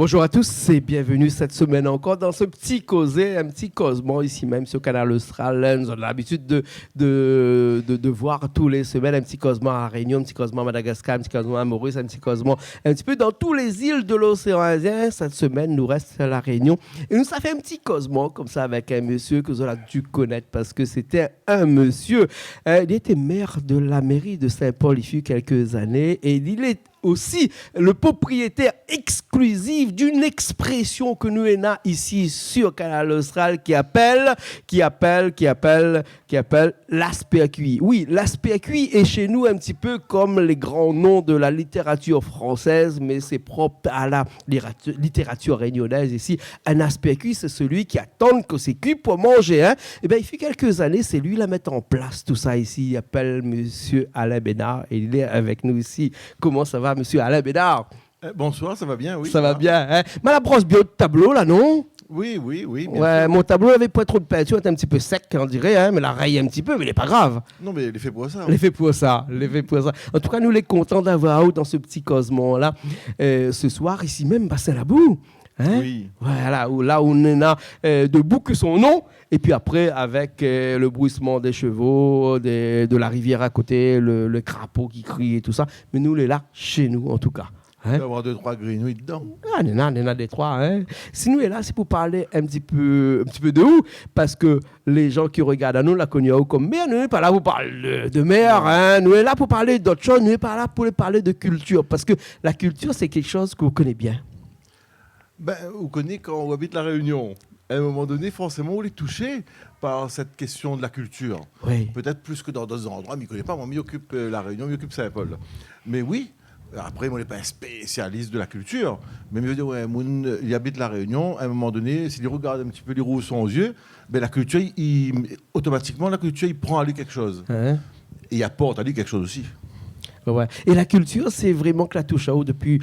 Bonjour à tous et bienvenue cette semaine encore dans ce petit causé, un petit causement ici même sur Canal Austral. Nous avons l'habitude de voir tous les semaines un petit causement à Réunion, un petit causement à Madagascar, un petit causement à Maurice, un petit causement un petit peu dans tous les îles de l'océan Indien. Cette semaine, nous reste à la Réunion et nous ça fait un petit causement comme ça avec un monsieur que vous avez dû connaître parce que c'était un monsieur. Il était maire de la mairie de Saint-Paul il fut quelques années et il est aussi le propriétaire exclusif d'une expression que nous avons ici sur Canal Austral qui appelle l'aspercuit. Oui, l'aspercuit est chez nous un petit peu comme les grands noms de la littérature française, mais c'est propre à la littérature réunionnaise ici. Un aspercuit, c'est celui qui attend que c'est cuit pour manger. Hein? Et bien, il fait quelques années, c'est lui qui met en place tout ça ici. Il appelle Monsieur Alain Bénard et il est avec nous ici. Comment ça va, Monsieur Alain Bénard? Bonsoir, ça va bien, oui. Ça va bien, hein? Mais la brosse bio de tableau, là, non? Oui, bien Ouais, sûr. mon tableau avait pas trop de peinture, il était un petit peu sec, on dirait, hein, mais la raye un petit peu, mais il n'est pas grave. Non, mais il est fait pour ça. L'effet pour ça. En tout cas, nous, les contents d'avoir out dans ce petit cosmon-là, ce soir, ici même, Bassin-Labou. Hein? Oui. Voilà, là où on est là, debout que son nom, et puis après, avec le bruissement des chevaux, de la rivière à côté, le crapaud qui crie et tout ça. Mais nous, on est là, chez nous, en tout cas. Il peut y avoir 2-3 grenouilles dedans. Ah, il y en a des trois. Hein. Si nous est là, c'est pour parler un petit peu de où, parce que les gens qui regardent à nous, la connaissent comme mère, nous n'est pas là pour parler de mère, hein. Nous est là pour parler d'autre chose, nous n'est pas là pour parler de culture, parce que la culture, c'est quelque chose que vous connaissez bien. Ben, vous connaissez quand on habite la Réunion. À un moment donné, forcément, on est touché par cette question de la culture. Oui. Peut-être plus que dans d'autres endroits, mais je ne connais pas. Moi, je m'occupe la Réunion, je m'occupe Saint-Paul. Mais oui, après, moi, je n'ai pas un spécialiste de la culture. Mais je veux dire, ouais, il habite la Réunion. À un moment donné, s'il regarde un petit peu les roues sous aux yeux, ben, la culture, automatiquement, la culture, il prend à lui quelque chose. Hein? Et il apporte à lui quelque chose aussi. Ouais. Et la culture, c'est vraiment que la touche à eau depuis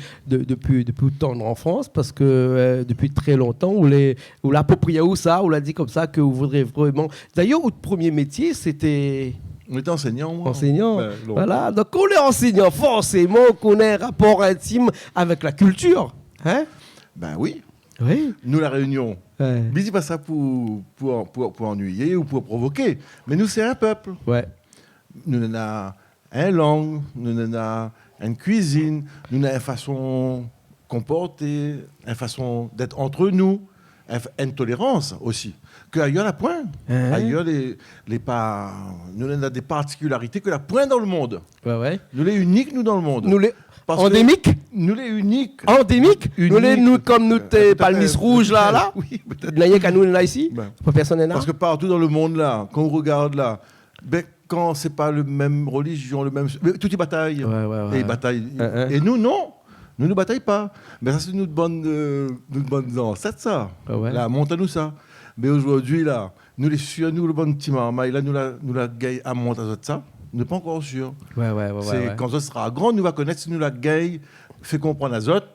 tendre enfance, parce que depuis très longtemps, où l'approprié où ça, on l'a dit comme ça, que vous voudrez vraiment. D'ailleurs, votre premier métier, c'était. On était enseignant, moi. Enseignant. Ben, Voilà. Donc, on est enseignant, forcément, qu'on a un rapport intime avec la culture. Hein? Ben oui. Oui. Nous, la Réunion, Ouais. mais c'est pas ça pour ennuyer ou pour provoquer. Mais nous, c'est un peuple. Ouais. Nous en avons une langue, nous en avons une cuisine, nous en avons une façon de comporter, une façon d'être entre nous, une tolérance aussi. Qu'ailleurs, la point. Hein? Ailleurs, nous en avons des particularités que la point dans le monde. Ouais. Nous les uniques, nous, dans le monde. Nous les. Parce que Endémique? Nous les uniques. Endémique? Nous, comme nous, Peut-être- palmis rouges là? Oui, peut-être. Il n'y a qu'à nous là ici? Ben. Pas personne n'est là? Parce que partout dans le monde, là, quand on regarde là, ben, quand c'est pas le même religion, le même. Tout est bataille. Ouais. Et ils bataillent. Hein. Et nous, non. Nous ne bataillons pas. Mais ça, c'est notre bonne ancêtres, ça. Ouais. Là, monte-nous ça. Mais aujourd'hui, là, nous les sûrs, nous, le bon petit marmaille, là, nous la gagne à monter ça. Nous ne sommes pas encore sûrs. Ouais. C'est quand ça sera grand, nous va connaître si nous la gagne, fait comprendre à autres.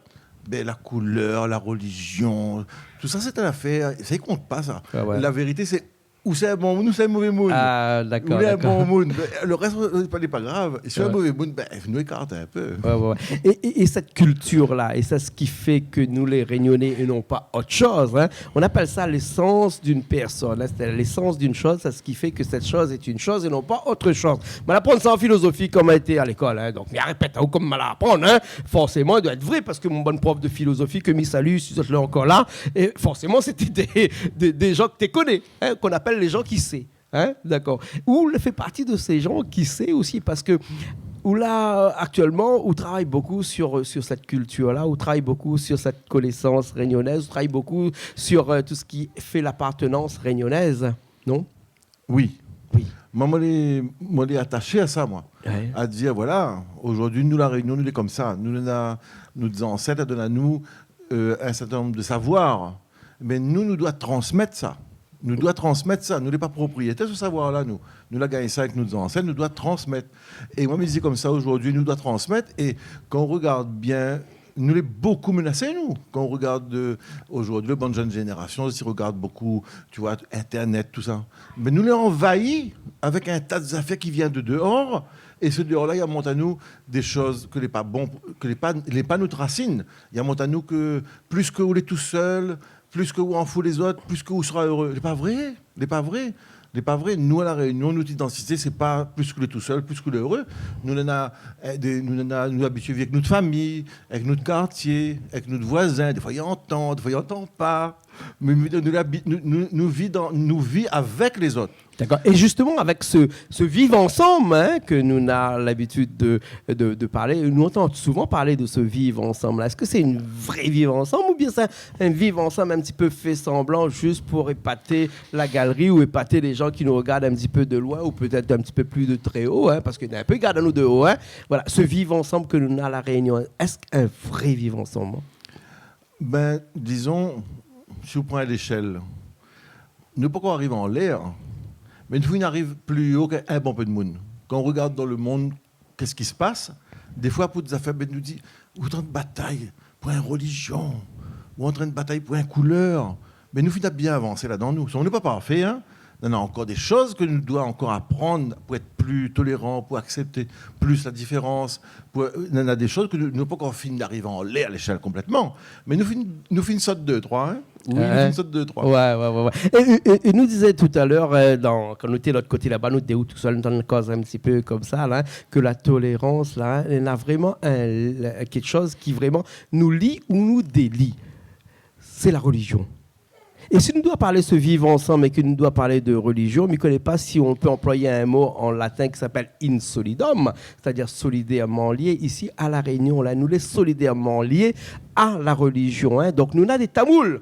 Ben, la couleur, la religion, tout ça, c'est une affaire. Ça ne compte pas, ça. Ouais. La vérité, c'est où c'est un bon moon, où c'est un mauvais moon. Ah, Où d'accord. il y a un d'accord. bon moon. Le reste, n'est pas grave. Et si un mauvais moon, ben, nous écarte un peu. Ouais. Et cette culture-là, et c'est ce qui fait que nous, les Réunionnais, et non pas autre chose, hein, on appelle ça l'essence d'une personne. Hein, c'est l'essence d'une chose, c'est ce qui fait que cette chose est une chose et non pas autre chose. Mais apprendre ça en philosophie, comme a été à l'école. Hein, donc, mais répète, comme mal à apprendre, hein, forcément, il doit être vrai, parce que mon bon prof de philosophie, que m'y salue, si vous êtes là encore là, et forcément, c'était des gens que tu connais, hein, qu'on appelle les gens qui savent. Hein, d'accord. Ou fait partie de ces gens qui sait aussi, parce que où là, actuellement, on travaille beaucoup sur cette culture-là, on travaille beaucoup sur cette connaissance réunionnaise, on travaille beaucoup sur tout ce qui fait l'appartenance réunionnaise, non? Oui. Oui. Moi, je suis attaché à ça, moi. Ouais. À dire, voilà, aujourd'hui, nous, la Réunion, nous, est comme ça. Nos ancêtres donnent à nous un certain nombre de savoirs. Mais nous devons transmettre ça. Nous devons transmettre ça. Nous ne sommes pas propriétaires de ce savoir-là, nous. Nous l'avons gagné ça avec nos ancêtres, nous devons transmettre. Et moi, je me dis comme ça, aujourd'hui, nous devons transmettre. Et quand on regarde bien nous l'est beaucoup menacé, nous. Quand on regarde aujourd'hui, le bonne jeune génération, aussi regarde beaucoup, tu vois, Internet, tout ça. Mais nous l'est envahi avec un tas d'affaires qui vient de dehors. Et ce dehors-là, il monte à nous des choses que les pas bon, que les pas notre racine. Il monte à nous que plus que vous l'êtes tout seul, plus que vous en fout les autres, plus que vous serez heureux. C'est pas vrai. C'est pas vrai. C'est pas vrai. Nous, à La Réunion, notre identité, c'est pas plus que le tout seul, plus que l'heureux. Nous, nous habitués avec notre famille, avec notre quartier, avec notre voisin. Des fois, il entend, des fois, il n'entend pas. Mais nous vivons avec les autres. D'accord. Et justement, avec ce vivre ensemble que nous avons l'habitude de parler, nous entendons souvent parler de ce vivre ensemble. Est-ce que c'est une vraie vivre ensemble ou bien c'est un vivre ensemble un petit peu fait semblant juste pour épater la galerie ou épater les gens qui nous regardent un petit peu de loin ou peut-être un petit peu plus de très haut, parce qu'il y a un peu de garde à nous de haut. Voilà, ce vivre ensemble que nous avons à La Réunion, est-ce qu'un vrai vivre ensemble? Ben, disons, si vous prenez l'échelle, nous pas qu'on arrive en l'air. Mais une fois, il n'arrive plus haut qu'un bon peu de monde. Quand on regarde dans le monde, qu'est-ce qui se passe? Des fois, pour des affaires, ben, nous dit, vous êtes en train de bataille pour une religion, ou en train de bataille pour une couleur. Mais nous, finissons bien avancer là-dedans, nous. On n'est pas parfait, hein? On a encore des choses que nous devons encore apprendre pour être plus tolérants, pour accepter plus la différence. On a des choses que nous n'avons pas encore fini d'arriver en l'air à l'échelle complètement. Mais nous finissons 2-3, hein? Oui, nous finissons 2-3. Ouais. Et nous disait tout à l'heure, quand nous étions de l'autre côté là-bas, nous étions tout seuls dans une cause un petit peu comme ça, là, que la tolérance, là, elle a vraiment quelque chose qui vraiment nous lie ou nous délie. C'est la religion. Et si nous doit parler de ce vivre ensemble et que nous doit parler de religion, je ne connais pas si on peut employer un mot en latin qui s'appelle in solidum, c'est-à-dire solidairement lié. Ici, à La Réunion, là, nous les solidairement liés à la religion. Donc, nous avons des Tamouls,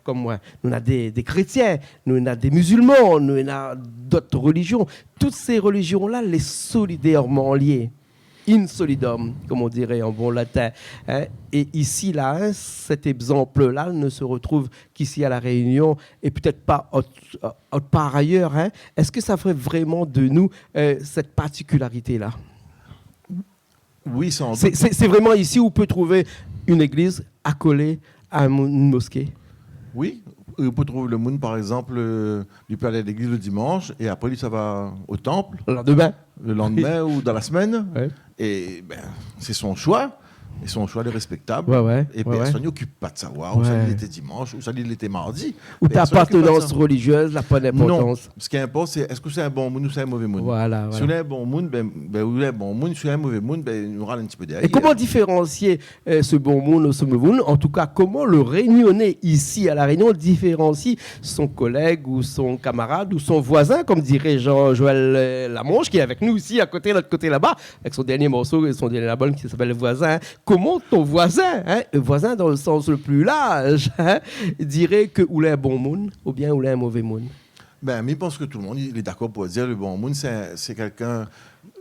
comme moi. Nous avons des chrétiens, nous avons des musulmans, nous avons d'autres religions. Toutes ces religions-là, les solidairement liées. In solidum, comme on dirait en bon latin. Et ici, là, cet exemple-là ne se retrouve qu'ici à La Réunion et peut-être pas autre part ailleurs. Est-ce que ça ferait vraiment de nous cette particularité-là? Oui, sans doute. C'est vraiment ici où on peut trouver une église accolée à une mosquée? Oui. On peut trouver le monde, par exemple, il peut aller à l'église le dimanche et après, lui, ça va au temple. Le lendemain ou dans la semaine. Ouais. Et ben, c'est son choix. Et son choix est respectable. Et personne n'y occupe pas de savoir où ça il était dimanche, où ça il était mardi. Ou ta appartenance religieuse n'a pas d'importance. Non. Ce qui importe, c'est est-ce que c'est un bon monde ou c'est un mauvais monde. Voilà. Si on est un bon monde, si on est un mauvais monde, on aura un petit peu derrière. Et comment différencier ce bon monde ou ce mauvais monde? En tout cas, comment le Réunionnais ici à La Réunion différencie son collègue ou son camarade ou son voisin, comme dirait Jean-Joël Lamonge, qui est avec nous ici, à côté, de l'autre côté là-bas, avec son dernier morceau et son dernier album qui s'appelle Le Voisin. Comment ton voisin, le voisin dans le sens le plus large, dirait que ou est un bon monde ou bien ou est un mauvais monde? Mais je pense que tout le monde il est d'accord pour dire le bon monde, c'est quelqu'un,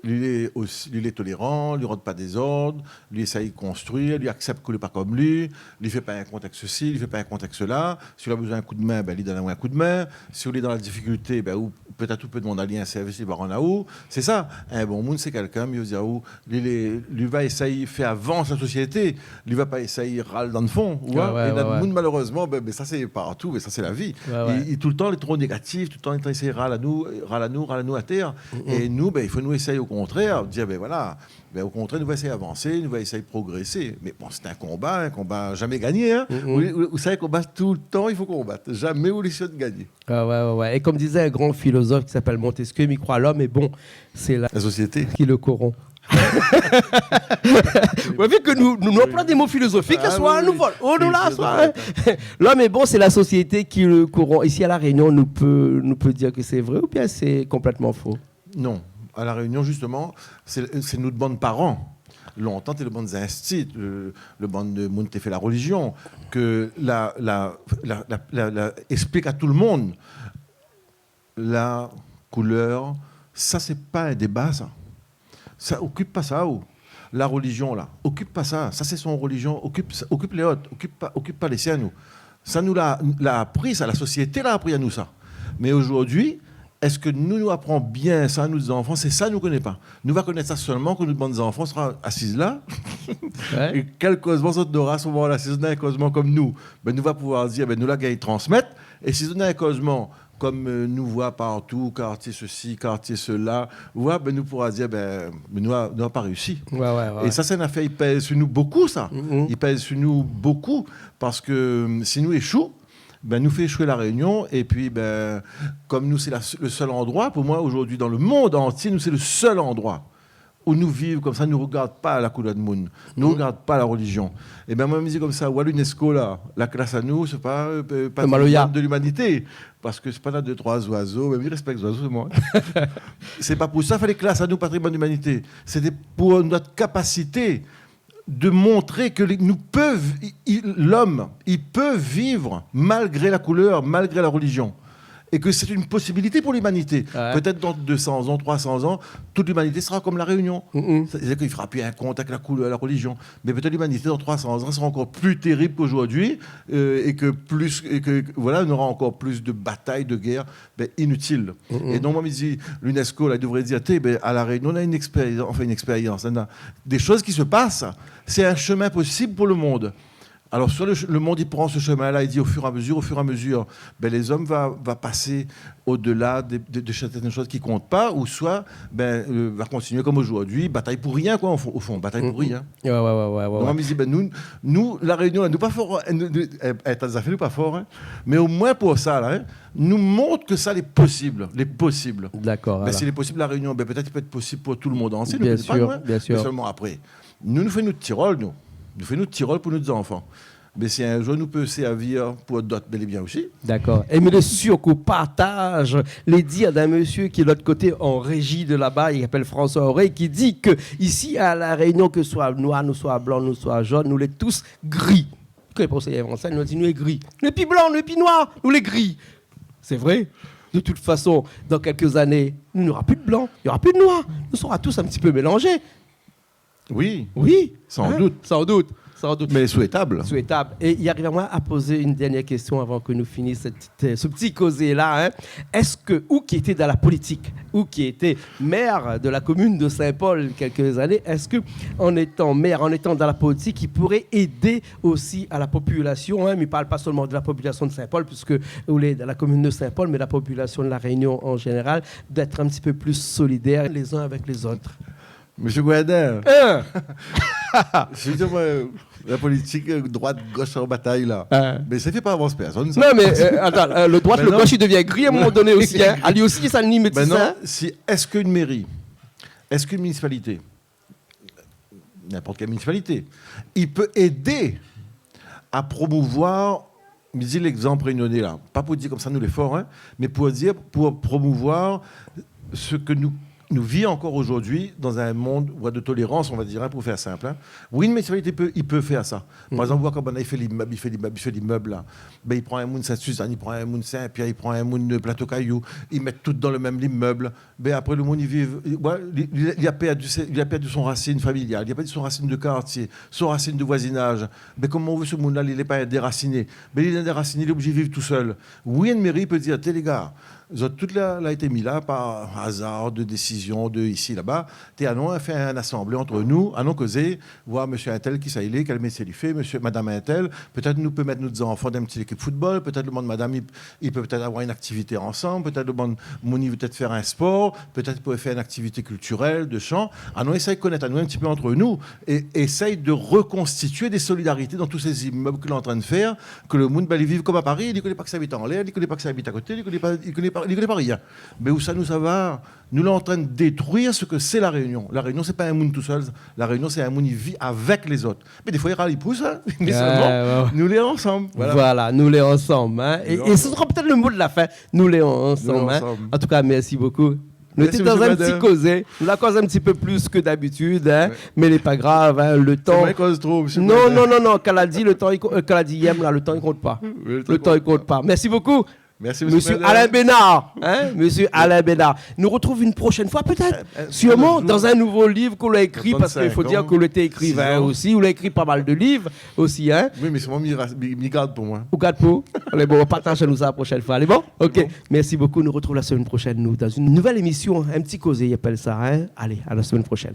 lui est tolérant, lui ne rentre pas des ordres, lui essaye de construire, lui accepte qu'il n'est pas comme lui ne fait pas un contexte ci, lui ne fait pas un contexte là. Si il a besoin d'un coup de main, il donne un coup de main. Si il est dans la difficulté, ou peut-être peut demander un service, il va en où. C'est ça. Un bon monde, c'est quelqu'un, lui va essayer de faire avancer la société. Lui ne va pas essayer de râler dans le fond. Et le monde, malheureusement, ça c'est partout, mais ça c'est la vie. Il tout le temps, il est trop négatif, tout le temps, il essaie de râler à nous à terre. Et nous, il faut nous essayer au contraire, dire, au contraire, nous va essayer d'avancer, nous va essayer de progresser. Mais bon, c'est un combat jamais gagné. Hein. Vous savez qu'on combat tout le temps, il faut combattre. Jamais vous laissez de gagner. Et comme disait un grand philosophe qui s'appelle Montesquieu, il croit à l'homme, et bon, c'est la société qui le corrompt. Vous avez vu que nous employons des mots philosophiques, nous volons. L'homme est bon, c'est la société qui le corrompt. Ici à La Réunion, nous peut dire que c'est vrai ou bien c'est complètement faux? Non. À La Réunion, justement, c'est nous de bons parents. Longtemps, c'est le bon institut, le bon de monde qui fait la religion, que explique à tout le monde la couleur. Ça, c'est pas un débat, ça. Ça occupe pas ça. La religion, là, occupe pas ça. Ça, c'est son religion. Occupe les autres. Occupe pas les siens, nous. Ça nous l'a appris, ça. La société l'a appris à nous, ça. Mais aujourd'hui, est-ce que nous apprenons bien ça à nos enfants? C'est ça, nous ne connaissons pas. Nous va connaître ça seulement quand nous demandons aux enfants sera assis là. Ouais. Et quel causement sont aura souvent là, si on a un causement comme nous, ben, nous va pouvoir dire, ben, nous la gagne transmettre. Et si on a un causement comme nous voit partout, quartier ceci, quartier cela, ben, nous pourra dire, ben, nous n'avons pas réussi. Ouais. Et ça, c'est une affaire, il pèse sur nous beaucoup, ça. Mhm. Il pèse sur nous beaucoup, parce que si nous échouons, ben, nous fait échouer la Réunion. Et puis, ben, comme nous, c'est le seul endroit, pour moi, aujourd'hui, dans le monde entier, nous, c'est le seul endroit où nous vivons comme ça, nous ne regardons pas la couleur de monde, nous ne regardons pas la religion. Et bien moi, je me dis comme ça, ouais, l'UNESCO, là, la classe à nous, ce n'est pas de l'humanité, parce que ce n'est pas là 2-3 oiseaux, même ils respectent les oiseaux, moi. Ce n'est pas pour ça qu'il fallait classe à nous, patrimoine de l'humanité. C'était pour notre capacité de montrer que l'homme, il peut vivre malgré la couleur, malgré la religion. Et que c'est une possibilité pour l'humanité. Ouais. Peut-être dans 200 ans, 300 ans, toute l'humanité sera comme la Réunion. C'est-à-dire qu'il ne fera plus un compte avec la couleur, la religion. Mais peut-être l'humanité, dans 300 ans, sera encore plus terrible qu'aujourd'hui et que voilà, on aura encore plus de batailles, de guerres inutiles. Et donc, moi, je me dis, l'UNESCO, là, devrait dire, à la Réunion, on a une expérience. On a des choses qui se passent. C'est un chemin possible pour le monde. Alors, soit le monde, il prend ce chemin-là, il dit au fur et à mesure, ben, les hommes vont passer au-delà de certaines choses qui ne comptent pas, ou soit va continuer comme aujourd'hui, bataille pour rien, quoi, au fond, bataille pour rien. Ouais. Donc, on me dit, ben, nous, la Réunion, nous pas fort, ça fait nous pas fort, hein, mais au moins pour ça, là, hein, nous montre que ça, est possible. D'accord. Ben, s'il est possible, la Réunion, ben, peut-être qu'il peut être possible pour tout le monde entier, bien sûr. Mais seulement après. Nous faisons notre Tyrol, Nous faisons notre Tyrol pour nos enfants. Mais si un jour nous peut servir pour d'autres, bel et bien aussi. D'accord. Et bien sûr qu'on partage les dires d'un monsieur qui est de l'autre côté en régie de là-bas, il s'appelle François Auré, qui dit que ici à La Réunion, que ce soit noir, nous soit blanc, nous soit jaune, nous les tous gris. Que les conseillers français nous disent nous les gris. Nous les blancs, nous les noirs, nous les gris. C'est vrai. De toute façon, dans quelques années, il n'y aura plus de blanc, il n'y aura plus de noir. Nous serons tous un petit peu mélangés. Oui, sans doute. Mais souhaitable. Et il arrive à moi à poser une dernière question avant que nous finissions ce petit causé-là. Hein. Est-ce que, ou qui était dans la politique, ou qui était maire de la commune de Saint-Paul quelques années, est-ce que, en étant maire, en étant dans la politique, il pourrait aider aussi à la population, hein, mais il ne parle pas seulement de la population de Saint-Paul, puisque vous êtes dans la commune de Saint-Paul, mais la population de la Réunion en général, d'être un petit peu plus solidaires les uns avec les autres? Monsieur Guader, la politique droite-gauche en bataille, là. Mais ça ne fait pas avancer personne. Ça. Non, mais attends, le droite, le gauche, il devient gris à un moment donné aussi. Hein. Ali aussi, ça n'y met pas ça. Est-ce qu'une mairie, est-ce qu'une municipalité, n'importe quelle municipalité, il peut aider à promouvoir, je dis l'exemple réunionnais là, pas pour dire comme ça nous les forts, hein, mais pour promouvoir ce que nous vivons encore aujourd'hui dans un monde de tolérance, on va dire, hein, pour faire simple. Hein. Oui, une municipalité il peut faire ça. Par exemple, on voit comme il fait l'immeuble, là. Ben, il prend un monde Saint-Suzanne, il prend un monde Saint-Pierre, il prend un monde de Plateau-Caillou, ils mettent tout dans le même immeuble. Ben, après, le monde, il a perdu son racine familiale, il a perdu son racine de quartier, son racine de voisinage. Ben, comment on veut ce monde-là, il n'est pas déraciné. Ben, il est déraciné, il est obligé de vivre tout seul. Oui, une mairie peut dire, les gars, tout là a été mis là par hasard de décision de ici là-bas. On fait un assemblée entre nous, allons causer, voir monsieur Intel qui ça il est, quel métier il fait, madame Intel. Peut-être nous peut mettre nos enfants dans une petite équipe de football. Peut-être le monde madame il peut peut-être avoir une activité ensemble. Peut-être le monde Mouni veut peut-être faire un sport. Peut-être il peut faire une activité culturelle, de chant. On essaye de connaître nous un petit peu entre nous et essaye de reconstituer des solidarités dans tous ces immeubles que l'on est en train de faire. Que le monde il vive comme à Paris. Il ne connaît pas que ça habite en l'air. Il ne connaît pas que ça habite à côté. Il ne connaît pas rien. Mais où ça va? Nous sommes en train de détruire ce que c'est la Réunion. La Réunion, ce n'est pas un monde tout seul. La Réunion, c'est un monde qui vit avec les autres. Mais des fois, il y aura les pouces, hein. Mais seulement, nous les ensemble. Voilà, nous les ensemble. Hein. Et ce sera peut-être le mot de la fin. Nous les ensemble. Hein. En tout cas, merci beaucoup. Nous étions dans un petit causé. Nous la cause un petit peu plus que d'habitude, hein, mais il n'est pas grave. Hein, le temps. Non. Qu'elle a dit, le temps, qu'elle a dit hier, là, le temps, il ne compte pas. Le temps, il ne compte pas. Merci beaucoup. Merci, Monsieur Alain Bénard. Monsieur Alain Bénard. Nous retrouvons une prochaine fois, peut-être. Sûrement, dans un nouveau livre qu'on a écrit, parce qu'il faut dire qu'on était écrivain aussi. On a écrit pas mal de livres aussi. Oui, mais c'est moi, m'y garde pour moi. Ou garde pour. Allez, bon, on partage nous ça la prochaine fois. Allez, bon? OK. Bon. Merci beaucoup. Nous retrouvons la semaine prochaine, nous, dans une nouvelle émission. Un petit causé, il appelle ça. Allez, à la semaine prochaine.